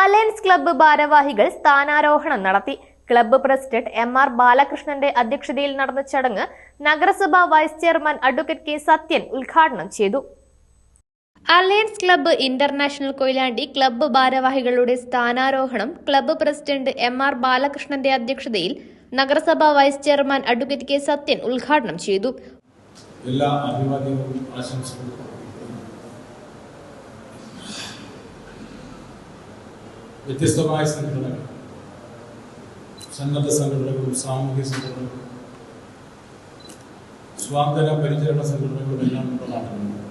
Alliance club ഭാരവാഹികൾ സ്ഥാനാരോഹണം നടത്തി. Club president M R. ബാലകൃഷ്ണന്റെ അധ്യക്ഷതയിൽ നടന്ന ചടങ്ങ് നഗരസഭാ vice chairman advocate K. Sathyan ഉദ്ഘാടനം ചെയ്തു. Alliance club international Koyilandy club ഭാരവാഹികളുടെ സ്ഥാനാരോഹണം ക്ലബ്ബ് പ്രസിഡന്റ് എം.ആർ. ബാലകൃഷ്ണന്റെ അധ്യക്ഷതയിൽ നഗരസഭാ vice chairman advocate K. Sathyan ഉദ്ഘാടനം ചെയ്തു. എല്ലാ അഭിവാദ്യങ്ങളും ആശംസകളും വ്യത്യസ്തമായ സംഘടനകൾ, സന്നദ്ധ സംഘടനകളും സാമൂഹ്യ സംഘടനകളും സ്വാതന്ത്ര്യ പരിചരണ സംഘടനകളും എല്ലാം നമ്മുടെ നാട്ടിലുണ്ട്.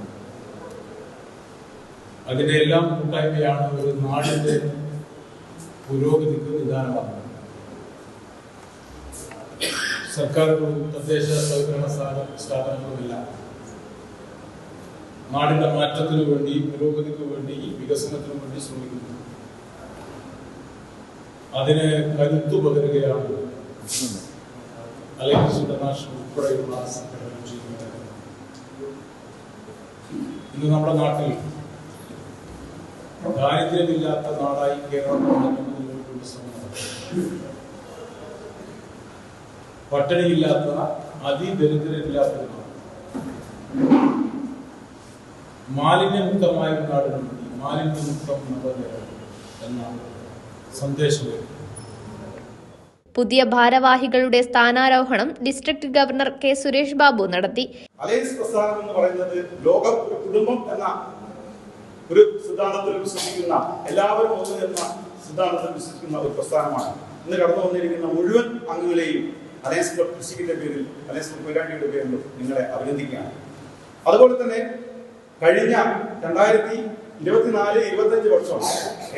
അതിന്റെ എല്ലാം കൂട്ടായ്മയാണ് ഒരു നാടിന്റെ പുരോഗതിക്ക് നിദാനമാകുന്നത്. സർക്കാരുകളും തദ്ദേശ സ്വയംഭരണ സ്ഥാപനങ്ങളുമെല്ലാം നാടിന്റെ മാറ്റത്തിനു വേണ്ടി, പുരോഗതിക്ക് വേണ്ടി, വികസനത്തിനു വേണ്ടി ശ്രമിക്കുന്നു. അതിന് കരുത്തു പകരുകയാണ് അലയൻസ് ഇന്റർനാഷണൽ ഉൾപ്പെടെയുള്ള സംഘടനകൾ ചെയ്യുന്നത്. ഇന്ന് നമ്മുടെ നാട്ടിൽ ദാരിദ്ര്യമില്ലാത്ത നാടായി കേരളം മാറ്റുന്നതിനുള്ള ശ്രമം, പട്ടിണിയില്ലാത്ത, അതിദരിദ്രരില്ലാത്ത നാട്, മാലിന്യമുക്തമായ നാടിന് വേണ്ടി മാലിന്യമുക്തം നവകേരളം എന്ന സന്ദേശം. പുതിയ ഭാരവാഹികളുടെ സ്ഥാനാരോഹണം district governor K. Suresh Babu നടത്തി. അലയൻസ് പ്രസ്ഥാനം എന്ന് പറയുന്നത് ലോകം ഒരു കുടുംബം എന്ന ഒരു സിദ്ധാന്തത്തിൽ വിശ്വസിക്കുന്ന, എല്ലാവരും ഒന്ന് എന്ന സിദ്ധാന്തത്തിൽ വിശ്വസിക്കുന്ന ഒരു പ്രസ്ഥാനമാണ്. ഇന്ന് കടന്നു വന്നിരിക്കുന്ന മുഴുവൻ അംഗങ്ങളെയും അലയൻസ് ക്ലബ് ഡിസ്ട്രിക്റ്റിന്റെ പേരിൽ, അലയൻസ് ക്ലബ് കൊയിലാണ്ടിയുടെ പേരിൽ നിങ്ങളെ അഭിനന്ദിക്കുകയാണ്. അതുപോലെ തന്നെ കഴിഞ്ഞ 2024-25 വർഷം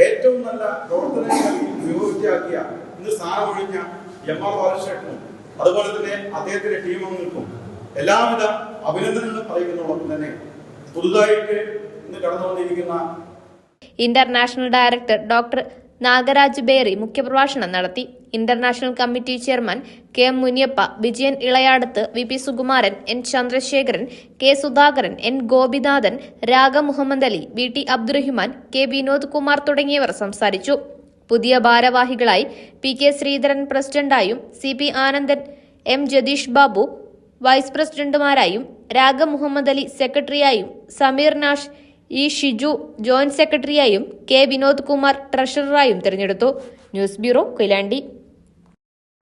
ഏറ്റവും നല്ല പ്രവർത്തനങ്ങൾ ഉപയോഗിച്ചാക്കിയ ഇന്ന് സ്ഥാനമൊഴിഞ്ഞ എം.ആർ. ബാലകൃഷ്ണനും അതുപോലെ തന്നെ അദ്ദേഹത്തിന്റെ ടീം അംഗങ്ങൾക്കും എല്ലാവിധ അഭിനന്ദനങ്ങളും പറയുന്നതോടൊപ്പം തന്നെ പുതുതായിട്ട് ഇന്ന് കടന്നു വന്നിരിക്കുന്ന international director doctor Nagaraj Beri മുഖ്യപ്രഭാഷണം നടത്തി. International committee chairman K. Muniyappa, Vijayan Elayadath, V P. Sukumaran, N. Chandrasekharan, K. Sudhakaran, N. Gopinathan, Raga Muhammad Ali, V T. Abdurahiman, K. Vinod Kumar തുടങ്ങിയവർ സംസാരിച്ചു. പുതിയ ഭാരവാഹികളായി പി. കെ. ശ്രീധരൻ പ്രസിഡന്റായും, C. P. Anandan, M. Jatheesh Babu vice പ്രസിഡന്റുമാരായും, രാഗ മുഹമ്മദ് അലി സെക്രട്ടറിയായും, സമീർ നാഷ്, ഇ. ഷിജു ജോയിന്റ് സെക്രട്ടറിയായും, കെ. വിനോദ് കുമാർ ട്രഷററായും തെരഞ്ഞെടുത്തു. News bureau, Koyilandy.